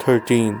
13।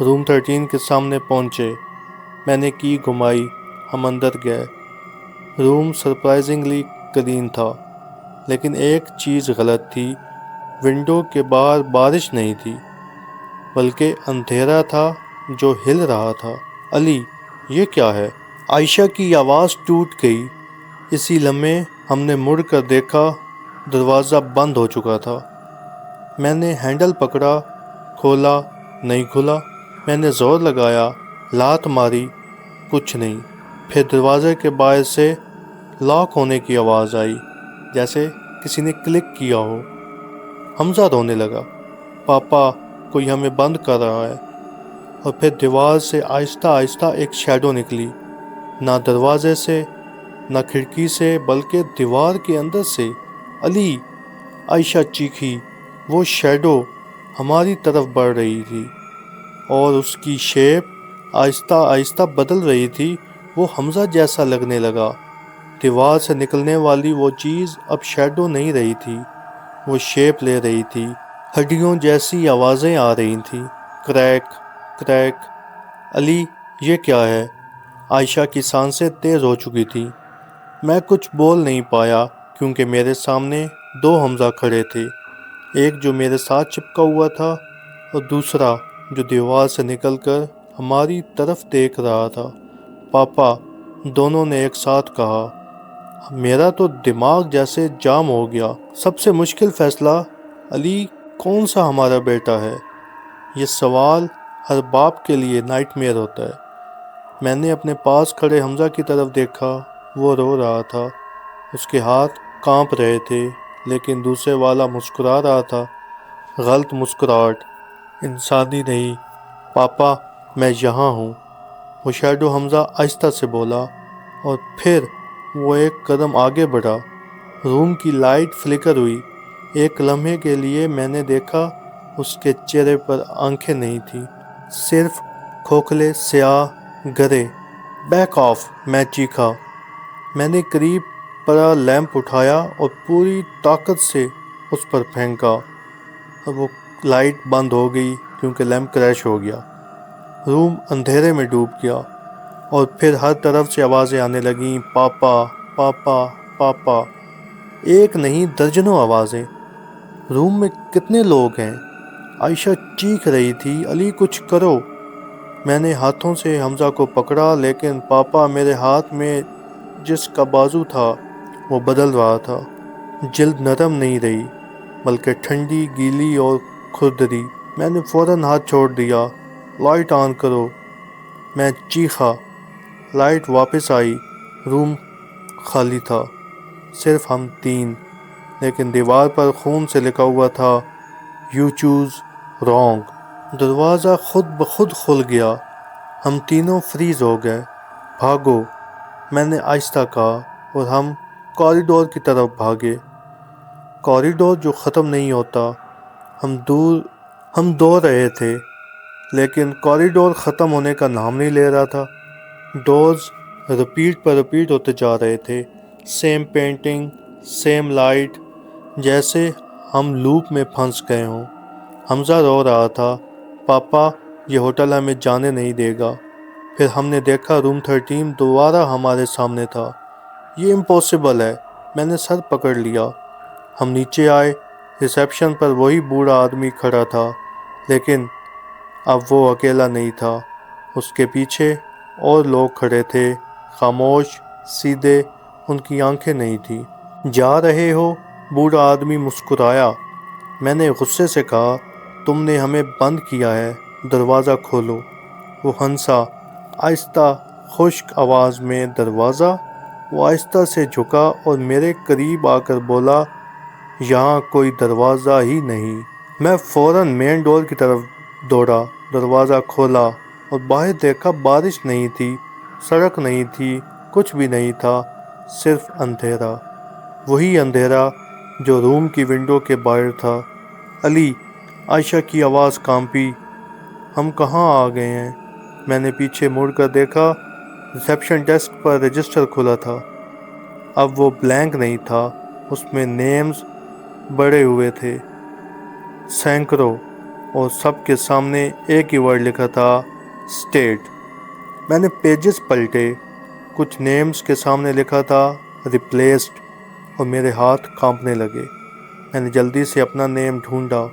روم 13 کے سامنے پہنچے، میں نے کی گھمائی، ہم اندر گئے۔ روم سرپرائزنگلی کلین تھا، لیکن ایک چیز غلط تھی، ونڈو کے باہر بارش نہیں تھی، بلکہ اندھیرا تھا جو ہل رہا تھا۔ علی، یہ کیا ہے؟ عائشہ کی آواز ٹوٹ گئی۔ اسی لمحے ہم نے مڑ کر دیکھا، دروازہ بند ہو چکا تھا۔ میں نے ہینڈل پکڑا، کھولا، نہیں کھلا۔ میں نے زور لگایا، لات ماری، کچھ نہیں۔ پھر دروازے کے باہر سے لاک ہونے کی آواز آئی، جیسے کسی نے کلک کیا ہو۔ حمزہ رونے لگا، پاپا کوئی ہمیں بند کر رہا ہے۔ اور پھر دیوار سے آہستہ آہستہ ایک شیڈو نکلی، نہ دروازے سے، نہ کھڑکی سے، بلکہ دیوار کے اندر سے۔ علی، عائشہ چیخی۔ وہ شیڈو ہماری طرف بڑھ رہی تھی، اور اس کی شیپ آہستہ آہستہ بدل رہی تھی۔ وہ حمزہ جیسا لگنے لگا۔ دیوار سے نکلنے والی وہ چیز اب شیڈو نہیں رہی تھی، وہ شیپ لے رہی تھی۔ ہڈیوں جیسی آوازیں آ رہی تھیں، کریک کریک۔ علی، یہ کیا ہے؟ عائشہ کی سانسیں تیز ہو چکی تھیں۔ میں کچھ بول نہیں پایا، کیونکہ میرے سامنے دو حمزہ کھڑے تھے، ایک جو میرے ساتھ چپکا ہوا تھا، اور دوسرا جو دیوار سے نکل کر ہماری طرف دیکھ رہا تھا۔ پاپا، دونوں نے ایک ساتھ کہا۔ میرا تو دماغ جیسے جام ہو گیا۔ سب سے مشکل فیصلہ، علی کون سا ہمارا بیٹا ہے؟ یہ سوال ہر باپ کے لیے نائٹ میئر ہوتا ہے۔ میں نے اپنے پاس کھڑے حمزہ کی طرف دیکھا، وہ رو رہا تھا، اس کے ہاتھ کانپ رہے تھے، لیکن دوسرے والا مسکرا رہا تھا، غلط مسکراہٹ، انسانی نہیں۔ پاپا، میں یہاں ہوں، وہ شیڈو حمزہ آہستہ سے بولا، اور پھر وہ ایک قدم آگے بڑھا۔ روم کی لائٹ فلکر ہوئی۔ ایک لمحے کے لیے میں نے دیکھا اس کے چہرے پر آنکھیں نہیں تھیں، صرف کھوکھلے سیاہ گرے۔ بیک آف، میں چیخا۔ میں نے قریب پڑا لیمپ اٹھایا اور پوری طاقت سے اس پر پھینکا۔ وہ لائٹ بند ہو گئی کیونکہ لیمپ کریش ہو گیا۔ روم اندھیرے میں ڈوب گیا، اور پھر ہر طرف سے آوازیں آنے لگیں، پاپا پاپا پاپا۔ ایک نہیں، درجنوں آوازیں۔ روم میں کتنے لوگ ہیں؟ عائشہ چیخ رہی تھی، علی کچھ کرو۔ میں نے ہاتھوں سے حمزہ کو پکڑا، لیکن پاپا میرے ہاتھ میں جس کا بازو تھا وہ بدل رہا تھا۔ جلد نرم نہیں رہی، بلکہ ٹھنڈی، گیلی اور کھردری۔ میں نے فوراً ہاتھ چھوڑ دیا۔ لائٹ آن کرو، میں چیخا۔ لائٹ واپس آئی۔ روم خالی تھا، صرف ہم تین، لیکن دیوار پر خون سے لکھا ہوا تھا، یو چوز رانگ۔ دروازہ خود بخود کھل گیا۔ ہم تینوں فریز ہو گئے۔ بھاگو، میں نے آہستہ کہا، اور ہم کوریڈور کی طرف بھاگے۔ کوریڈور جو ختم نہیں ہوتا۔ ہم دوڑ رہے تھے، لیکن کوریڈور ختم ہونے کا نام نہیں لے رہا تھا۔ ڈورز رپیٹ پر رپیٹ ہوتے جا رہے تھے، سیم پینٹنگ، سیم لائٹ، جیسے ہم لوپ میں پھنس گئے ہوں۔ حمزہ رو رہا تھا، پاپا یہ ہوٹل ہمیں جانے نہیں دے گا۔ پھر ہم نے دیکھا روم 13 دوبارہ ہمارے سامنے تھا۔ یہ امپاسبل ہے، میں نے سر پکڑ لیا۔ ہم نیچے آئے، ریسیپشن پر وہی بوڑھا آدمی کھڑا تھا، لیکن اب وہ اکیلا نہیں تھا، اس کے پیچھے اور لوگ کھڑے تھے، خاموش، سیدھے، ان کی آنکھیں نہیں تھیں۔ جا رہے ہو؟ بوڑھا آدمی مسکرایا۔ میں نے غصے سے کہا، تم نے ہمیں بند کیا ہے، دروازہ کھولو۔ وہ ہنسا، آہستہ خشک آواز میں، دروازہ؟ وہ آہستہ سے جھکا اور میرے قریب آ کر بولا، یہاں کوئی دروازہ ہی نہیں۔ میں فوراً مین ڈور کی طرف دوڑا، دروازہ کھولا اور باہر دیکھا، بارش نہیں تھی، سڑک نہیں تھی، کچھ بھی نہیں تھا، صرف اندھیرا، وہی اندھیرا جو روم کی ونڈو کے باہر تھا۔ علی، عائشہ کی آواز کانپی، ہم کہاں آ گئے ہیں؟ میں نے پیچھے مڑ کر دیکھا، ریسیپشن ڈیسک پر رجسٹر کھلا تھا۔ اب وہ بلینک نہیں تھا، اس میں نیمز بڑے ہوئے تھے، سینکڑوں۔ اور سب کے سامنے ایک ہی ورڈ لکھا تھا، اسٹیٹ۔ میں نے پیجز پلٹے، کچھ نیمز کے سامنے لکھا تھا ریپلیسڈ، اور میرے ہاتھ کانپنے لگے۔ میں نے جلدی سے اپنا نیم ڈھونڈا،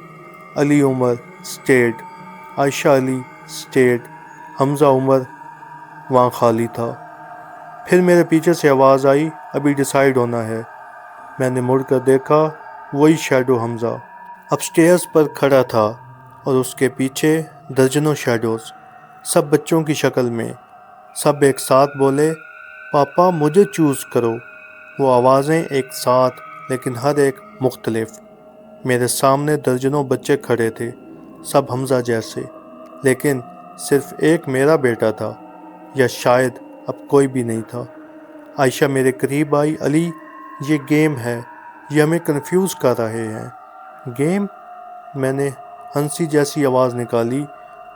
علی عمر اسٹیٹ، عائشہ علی اسٹیٹ، حمزہ عمر وہاں خالی تھا۔ پھر میرے پیچھے سے آواز آئی، ابھی ڈیسائیڈ ہونا ہے۔ میں نے مڑ کر دیکھا، وہی شیڈو حمزہ اپ سٹیئرز پر کھڑا تھا، اور اس کے پیچھے درجنوں شیڈوز، سب بچوں کی شکل میں۔ سب ایک ساتھ بولے، پاپا مجھے چوز کرو۔ وہ آوازیں ایک ساتھ، لیکن ہر ایک مختلف۔ میرے سامنے درجنوں بچے کھڑے تھے، سب حمزہ جیسے، لیکن صرف ایک میرا بیٹا تھا، یا شاید اب کوئی بھی نہیں تھا۔ عائشہ میرے قریب آئی، علی یہ گیم ہے، یہ ہمیں کنفیوز کر رہے ہیں۔ گیم؟ میں نے ہنسی جیسی آواز نکالی،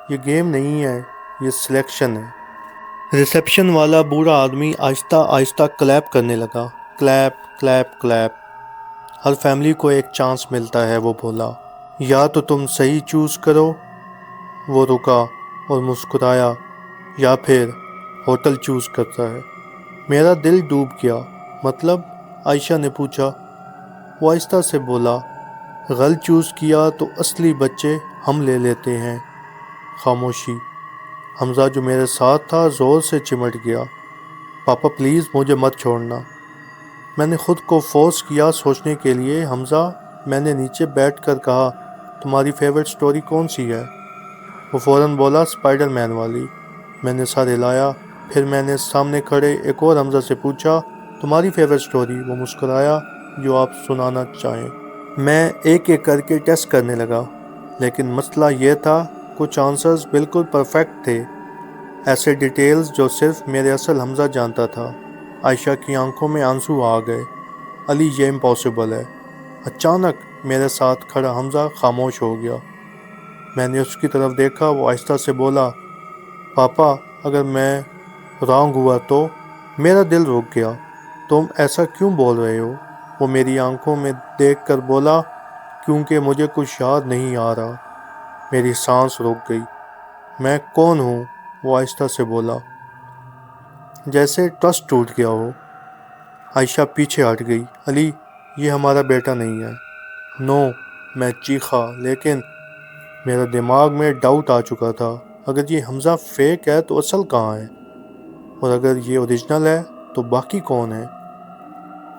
یہ گیم نہیں ہے، یہ سلیکشن ہے۔ ریسیپشن والا بوڑھا آدمی آہستہ آہستہ کلیپ کرنے لگا، کلیپ کلیپ کلیپ۔ ہر فیملی کو ایک چانس ملتا ہے، وہ بولا، یا تو تم صحیح چوز کرو۔ وہ رکا اور مسکرایا، یا پھر ہوٹل چوز کرتا ہے۔ میرا دل ڈوب گیا۔ مطلب؟ عائشہ نے پوچھا۔ وہ آہستہ سے بولا، غلط چوز کیا تو اصلی بچے ہم لے لیتے ہیں۔ خاموشی۔ حمزہ جو میرے ساتھ تھا زور سے چمٹ گیا، پاپا پلیز مجھے مت چھوڑنا۔ میں نے خود کو فورس کیا سوچنے کے لیے۔ حمزہ، میں نے نیچے بیٹھ کر کہا، تمہاری فیورٹ سٹوری کون سی ہے؟ وہ فوراً بولا، اسپائڈر مین والی۔ میں نے سر ہلایا۔ پھر میں نے سامنے کھڑے ایک اور حمزہ سے پوچھا، تمہاری فیورٹ سٹوری؟ وہ مسکرایا، جو آپ سنانا چاہیں۔ میں ایک ایک کر کے ٹیسٹ کرنے لگا، لیکن مسئلہ یہ تھا، کچھ آنسرز بالکل پرفیکٹ تھے، ایسے ڈیٹیلز جو صرف میرے اصل حمزہ جانتا تھا۔ عائشہ کی آنکھوں میں آنسو آ گئے، علی یہ امپاسبل ہے۔ اچانک میرے ساتھ کھڑا حمزہ خاموش ہو گیا۔ میں نے اس کی طرف دیکھا، وہ آہستہ سے بولا، پاپا اگر میں رانگ ہوا تو؟ میرا دل رک گیا۔ تم ایسا کیوں بول رہے ہو؟ وہ میری آنکھوں میں دیکھ کر بولا، کیونکہ مجھے کچھ یاد نہیں آ رہا۔ میری سانس رک گئی۔ میں کون ہوں؟ وہ آہستہ سے بولا، جیسے ٹرسٹ ٹوٹ گیا ہو۔ عائشہ پیچھے ہٹ گئی، علی یہ ہمارا بیٹا نہیں ہے۔ نو، میں چیخا، لیکن میرا دماغ میں ڈاؤٹ آ چکا تھا، اگر یہ حمزہ فیک ہے تو اصل کہاں ہے؟ اور اگر یہ اوریجنل ہے تو باقی کون ہے؟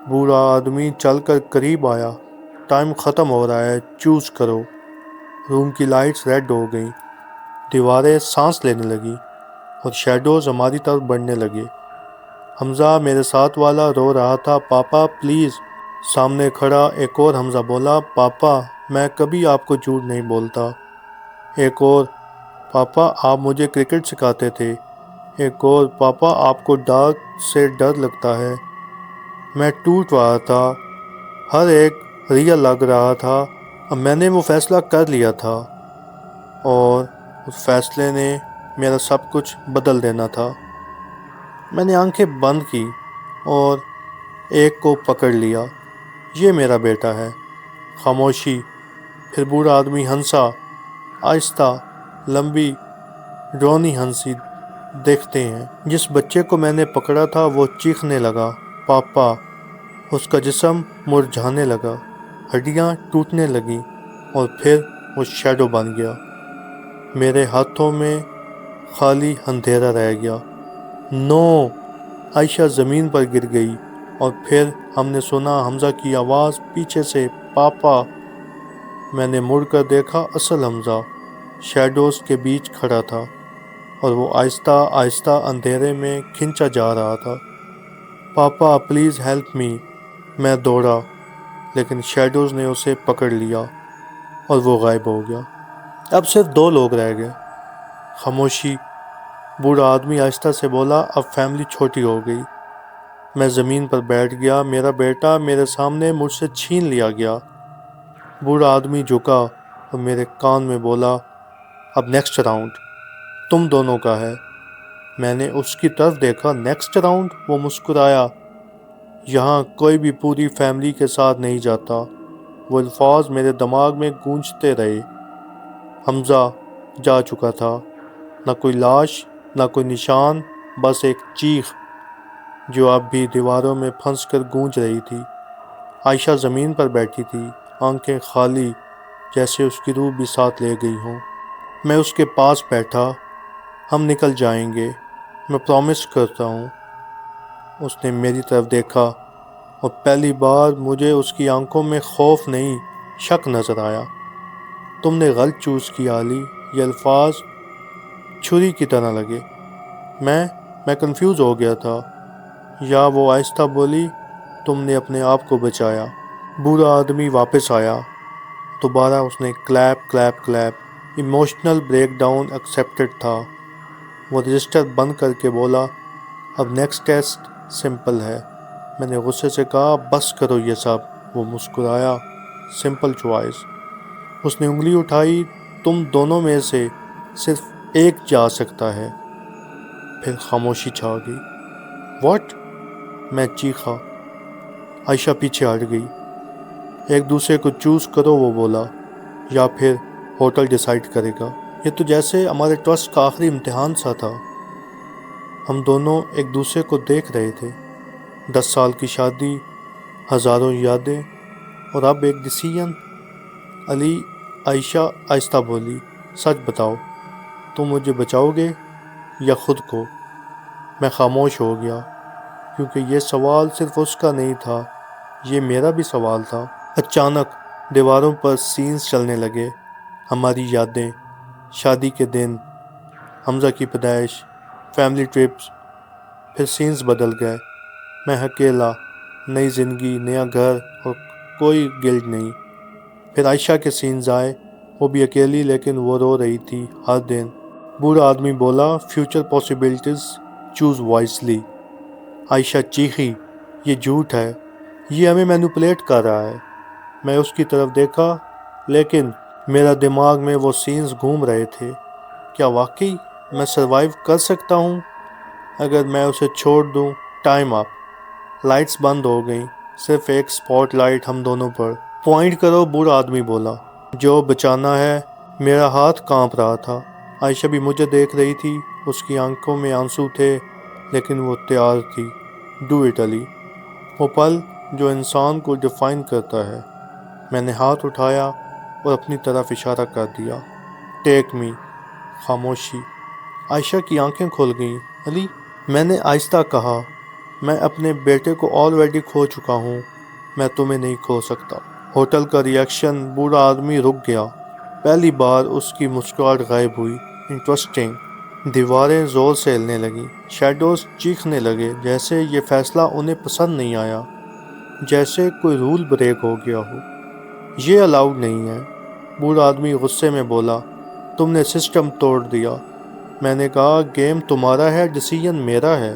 بوڑھا آدمی چل کر قریب آیا، ٹائم ختم ہو رہا ہے، چوز کرو۔ روم کی لائٹس ریڈ ہو گئیں، دیواریں سانس لینے لگی، اور شیڈوز ہماری طرف بڑھنے لگے۔ حمزہ میرے ساتھ والا رو رہا تھا، پاپا پلیز۔ سامنے کھڑا ایک اور حمزہ بولا، پاپا میں کبھی آپ کو جھوٹ نہیں بولتا۔ ایک اور، پاپا آپ مجھے کرکٹ سکھاتے تھے۔ ایک اور، پاپا آپ کو ڈارک سے ڈر لگتا ہے۔ میں ٹوٹ رہا تھا، ہر ایک ریئل لگ رہا تھا۔ اب میں نے وہ فیصلہ کر لیا تھا، اور اس فیصلے نے میرا سب کچھ بدل دینا تھا۔ میں نے آنکھیں بند کی اور ایک کو پکڑ لیا، یہ میرا بیٹا ہے۔ خاموشی۔ پھر بوڑھا آدمی ہنسا، آہستہ، لمبی، ڈرونی ہنسی۔ دیکھتے ہیں، جس بچے کو میں نے پکڑا تھا وہ چیخنے لگا، پاپا۔ اس کا جسم مرجھانے لگا، ہڈیاں ٹوٹنے لگیں، اور پھر وہ شیڈو بن گیا۔ میرے ہاتھوں میں خالی اندھیرا رہ گیا۔ نو! عائشہ زمین پر گر گئی، اور پھر ہم نے سنا حمزہ کی آواز پیچھے سے، پاپا۔ میں نے مڑ کر دیکھا، اصل حمزہ شیڈوز کے بیچ کھڑا تھا، اور وہ آہستہ آہستہ اندھیرے میں کھنچا جا رہا تھا۔ پاپا پلیز ہیلپ می۔ میں دوڑا، لیکن شیڈوز نے اسے پکڑ لیا، اور وہ غائب ہو گیا۔ اب صرف دو لوگ رہ گئے۔ خاموشی۔ بوڑھا آدمی آہستہ سے بولا، اب فیملی چھوٹی ہو گئی۔ میں زمین پر بیٹھ گیا، میرا بیٹا میرے سامنے مجھ سے چھین لیا گیا۔ بوڑھا آدمی جھکا اور میرے کان میں بولا، اب نیکسٹ راؤنڈ تم دونوں کا ہے۔ میں نے اس کی طرف دیکھا، نیکسٹ راؤنڈ؟ وہ مسکرایا، یہاں کوئی بھی پوری فیملی کے ساتھ نہیں جاتا۔ وہ الفاظ میرے دماغ میں گونجتے رہے، حمزہ جا چکا تھا، نہ کوئی لاش، نہ کوئی نشان، بس ایک چیخ جو اب بھی دیواروں میں پھنس کر گونج رہی تھی۔ عائشہ زمین پر بیٹھی تھی، آنکھیں خالی، جیسے اس کی روح بھی ساتھ لے گئی ہوں۔ میں اس کے پاس بیٹھا۔ ہم نکل جائیں گے، میں پرومس کرتا ہوں۔ اس نے میری طرف دیکھا اور پہلی بار مجھے اس کی آنکھوں میں خوف نہیں، شک نظر آیا۔ تم نے غلط چوز کیا علی۔ یہ الفاظ چھری کی طرح لگے۔ میں کنفیوز ہو گیا تھا۔ یا وہ آہستہ بولی، تم نے اپنے آپ کو بچایا۔ بوڑھا آدمی واپس آیا۔ دوبارہ اس نے کلیپ کلیپ کلیپ۔ ایموشنل بریک ڈاؤن ایکسیپٹڈ تھا۔ وہ رجسٹر بند کر کے بولا، اب نیکسٹ ٹیسٹ سمپل ہے۔ میں نے غصے سے کہا، بس کرو یہ سب۔ وہ مسکرایا، سمپل چوائس۔ اس نے انگلی اٹھائی، تم دونوں میں سے صرف ایک جا سکتا ہے۔ پھر خاموشی چھا گئی۔ واٹ؟ میں چیخا۔ عائشہ پیچھے ہٹ گئی۔ ایک دوسرے کو چوز کرو، وہ بولا، یا پھر ہوٹل ڈیسائیڈ کرے گا۔ یہ تو جیسے ہمارے ٹرسٹ کا آخری امتحان سا تھا۔ ہم دونوں ایک دوسرے کو دیکھ رہے تھے۔ 10 سال کی شادی، ہزاروں یادیں، اور اب ایک ڈیسیژن۔ علی، عائشہ آہستہ بولی، سچ بتاؤ، تم مجھے بچاؤ گے یا خود کو؟ میں خاموش ہو گیا، کیونکہ یہ سوال صرف اس کا نہیں تھا، یہ میرا بھی سوال تھا۔ اچانک دیواروں پر سینز چلنے لگے، ہماری یادیں، شادی کے دن، حمزہ کی پیدائش، فیملی ٹرپس۔ پھر سینز بدل گئے۔ میں اکیلا، نئی زندگی، نیا گھر، اور کوئی گلٹ نہیں۔ پھر عائشہ کے سینز آئے، وہ بھی اکیلی، لیکن وہ رو رہی تھی ہر دن۔ بوڑھا آدمی بولا، فیوچر پاسبلٹیز، چوز وائسلی۔ عائشہ چیخی، یہ جھوٹ ہے، یہ ہمیں مینوپولیٹ کر رہا ہے۔ میں اس کی طرف دیکھا، لیکن میرا دماغ میں وہ سینز گھوم رہے تھے۔ کیا واقعی میں سروائیو کر سکتا ہوں اگر میں اسے چھوڑ دوں؟ Time up. لائٹس بند ہو گئیں، صرف ایک سپاٹ لائٹ ہم دونوں پر۔ پوائنٹ کرو، بوڑھا آدمی بولا۔ جو بچانا ہے۔ میرا ہاتھ کانپ رہا تھا۔ عائشہ بھی مجھے دیکھ رہی تھی، اس کی آنکھوں میں آنسو تھے، لیکن وہ تیار تھی۔ ڈو اٹ علی۔ وہ پل جو انسان کو ڈیفائن کرتا ہے۔ میں نے ہاتھ اٹھایا اور اپنی طرف اشارہ کر دیا۔ ٹیک می۔ خاموشی۔ عائشہ کی آنکھیں کھل گئیں۔ علی، میں نے آہستہ کہا، میں اپنے بیٹے کو آلریڈی کھو چکا ہوں، میں تمہیں نہیں کھو سکتا۔ ہوٹل کا ریئیکشن۔ بوڑھا آدمی رک گیا۔ پہلی بار اس کی مسکراہٹ غائب ہوئی۔ انٹرسٹنگ۔ دیواریں زور سے ہلنے لگیں، شیڈوز چیخنے لگے، جیسے یہ فیصلہ انہیں پسند نہیں آیا، جیسے کوئی رول بریک ہو گیا ہو۔ یہ الاؤڈ نہیں ہے، بوڑھا آدمی غصے میں بولا، تم نے سسٹم توڑ دیا۔ میں نے کہا، گیم تمہارا ہے، ڈیسیژن میرا ہے۔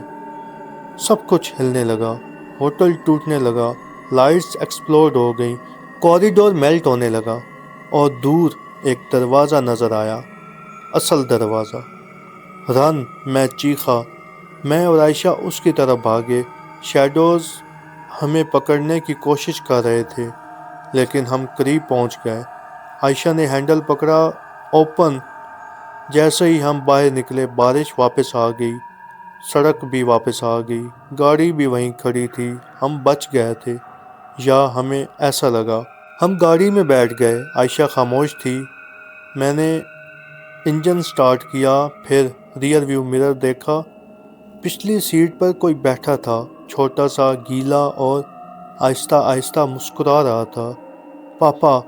سب کچھ ہلنے لگا، ہوٹل ٹوٹنے لگا، لائٹس ایکسپلوڈ ہو گئیں، کوریڈور میلٹ ہونے لگا، اور دور ایک دروازہ نظر آیا، اصل دروازہ۔ رن! میں چیخا۔ میں اور عائشہ اس کی طرف بھاگے۔ شیڈوز ہمیں پکڑنے کی کوشش کر رہے تھے، لیکن ہم قریب پہنچ گئے۔ عائشہ نے ہینڈل پکڑا، اوپن۔ جیسے ہی ہم باہر نکلے، بارش واپس آ گئی، سڑک بھی واپس آ گئی، گاڑی بھی وہیں کھڑی تھی۔ ہم بچ گئے تھے، یا ہمیں ایسا لگا۔ ہم گاڑی میں بیٹھ گئے۔ عائشہ خاموش تھی۔ میں نے انجن سٹارٹ کیا، پھر ریئر ویو مرر دیکھا۔ پچھلی سیٹ پر کوئی بیٹھا تھا، چھوٹا سا، گیلا، اور آہستہ آہستہ مسکرا رہا تھا۔ پاپا!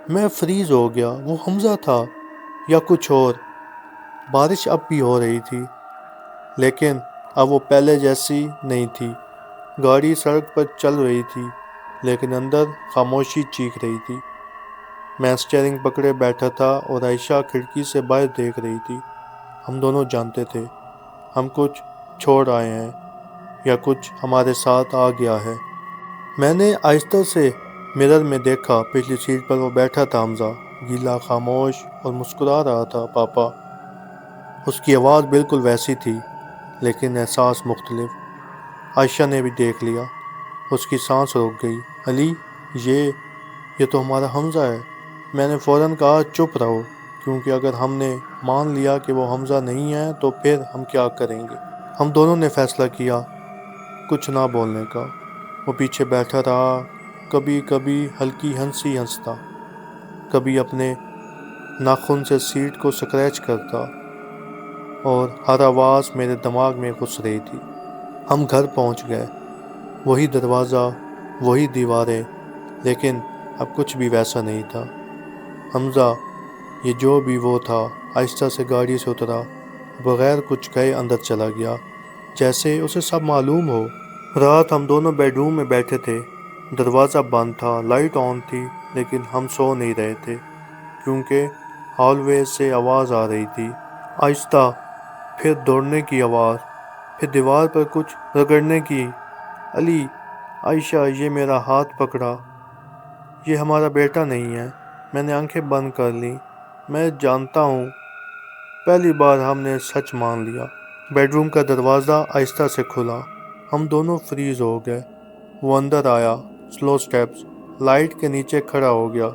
میں فریز ہو گیا۔ وہ حمزہ تھا یا کچھ اور؟ بارش اب بھی ہو رہی تھی، لیکن اب وہ پہلے جیسی نہیں تھی۔ گاڑی سڑک پر چل رہی تھی، لیکن اندر خاموشی چیخ رہی تھی۔ میں اسٹیئرنگ پکڑے بیٹھا تھا اور عائشہ کھڑکی سے باہر دیکھ رہی تھی۔ ہم دونوں جانتے تھے، ہم کچھ چھوڑ آئے ہیں، یا کچھ ہمارے ساتھ آ گیا ہے۔ میں نے آہستہ سے مرر میں دیکھا، پچھلی سیٹ پر وہ بیٹھا تھا، حمزہ، گیلا، خاموش، اور مسکرا رہا تھا۔ پاپا! اس کی آواز بالکل ویسی تھی، لیکن احساس مختلف۔ عائشہ نے بھی دیکھ لیا۔ اس کی سانس رک گئی۔ علی، یہ تو ہمارا حمزہ ہے۔ میں نے فوراً کہا، چپ رہو، کیونکہ اگر ہم نے مان لیا کہ وہ حمزہ نہیں ہے تو پھر ہم کیا کریں گے؟ ہم دونوں نے فیصلہ کیا کچھ نہ بولنے کا۔ وہ پیچھے بیٹھا رہا، کبھی کبھی ہلکی ہنسی ہنستا، کبھی اپنے ناخن سے سیٹ کو سکریچ کرتا، اور ہر آواز میرے دماغ میں گھس رہی تھی۔ ہم گھر پہنچ گئے، وہی دروازہ، وہی دیواریں، لیکن اب کچھ بھی ویسا نہیں تھا۔ حمزہ، یہ جو بھی وہ تھا، آہستہ سے گاڑی سے اترا، بغیر کچھ کہے اندر چلا گیا، جیسے اسے سب معلوم ہو۔ رات ہم دونوں بیڈ روم میں بیٹھے تھے، دروازہ بند تھا، لائٹ آن تھی، لیکن ہم سو نہیں رہے تھے کیونکہ ہال وے سے آواز آ رہی تھی، آہستہ، پھر دوڑنے کی آواز، پھر دیوار پر کچھ رگڑنے کی۔ علی، عائشہ، یہ میرا ہاتھ پکڑا، یہ ہمارا بیٹا نہیں ہے۔ میں نے آنکھیں بند کر لیں۔ میں جانتا ہوں، پہلی بار ہم نے سچ مان لیا۔ بیڈ روم کا دروازہ آہستہ سے کھلا، ہم دونوں فریز ہو گئے۔ وہ اندر آیا، سلو سٹیپس، لائٹ کے نیچے کھڑا ہو گیا،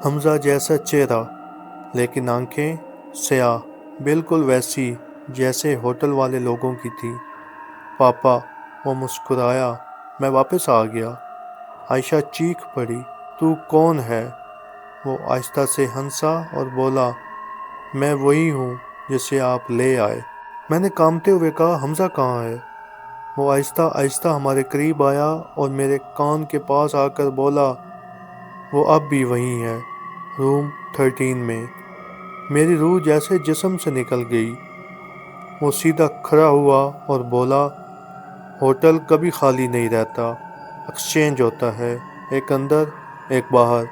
حمزہ جیسا چہرہ، لیکن آنکھیں سیاہ، بالکل ویسی جیسے ہوٹل والے لوگوں کی تھی۔ پاپا، وہ مسکرایا، میں واپس آ گیا۔ عائشہ چیخ پڑی، تو کون ہے؟ وہ آہستہ سے ہنسا اور بولا، میں وہی ہوں جسے آپ لے آئے۔ میں نے کانپتے ہوئے کہا، حمزہ کہاں ہے؟ وہ آہستہ آہستہ ہمارے قریب آیا اور میرے کان کے پاس آ کر بولا، وہ اب بھی وہیں ہے، روم 13 میں۔ میری روح جیسے جسم سے نکل گئی۔ وہ سیدھا کھڑا ہوا اور بولا، ہوٹل کبھی خالی نہیں رہتا، ایکسچینج ہوتا ہے، ایک اندر ایک باہر۔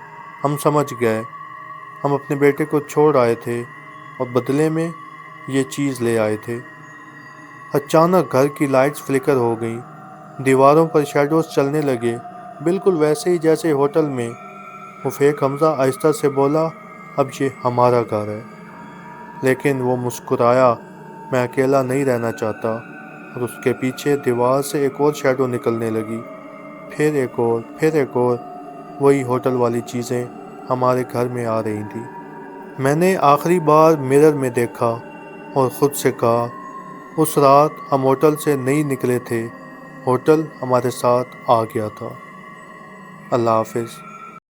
ہم سمجھ گئے، ہم اپنے بیٹے کو چھوڑ آئے تھے اور بدلے میں یہ چیز لے آئے تھے۔ اچانک گھر کی لائٹس فلکر ہو گئیں، دیواروں پر شیڈوز چلنے لگے، بالکل ویسے ہی جیسے ہوٹل میں۔ وہ فیک حمزہ آہستہ سے بولا، اب یہ ہمارا گھر ہے۔ لیکن وہ مسکرایا، میں اکیلا نہیں رہنا چاہتا۔ اور اس کے پیچھے دیوار سے ایک اور شیڈو نکلنے لگی، پھر ایک اور، پھر ایک اور۔ وہی ہوٹل والی چیزیں ہمارے گھر میں آ رہی تھیں۔ میں نے آخری بار مرر میں دیکھا اور خود سے کہا، اس رات ہم ہوٹل سے نہیں نکلے تھے، ہوٹل ہمارے ساتھ آ گیا تھا۔ اللہ حافظ۔